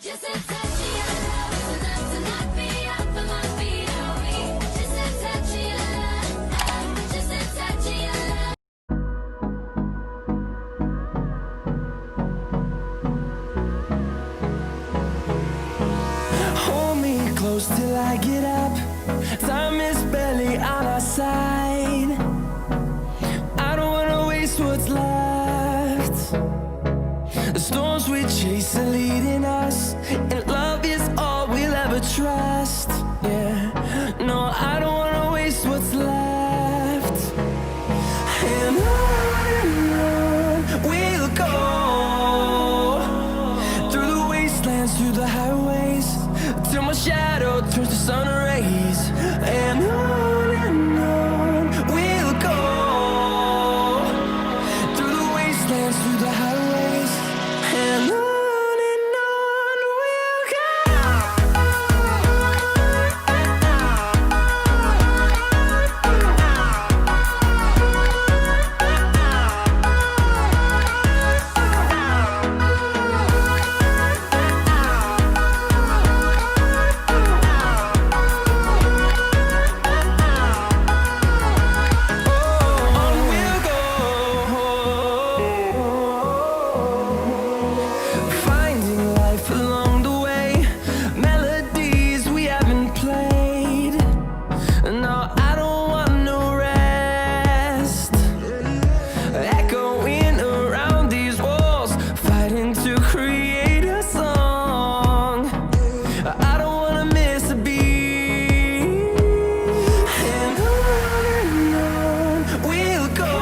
Just a touch of your love is enough to knock me off of my feet. Oh, me. Just a touch of your love. Just a touch of your love. Hold me close till I get up. Time is barely on our side. I don't wanna waste what's left. The storms we chase are leading us, and love is all we'll ever trust. Yeah, no, I don't wanna waste what's left. And on we'll go, through the wastelands, through the highways, till my shadow turns to sun rays. And on we'll go, through the wastelands, through the highways, and on we'll go. On we'll go, finding life along the way, melodies we haven't played. No, I don't want no rest, echoing around these walls, fighting to create a song. I don't wanna miss a beat. And on we'll go,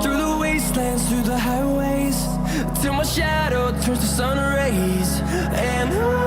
through the wastelands, through the highways, till my shadow turns to sun rays. And on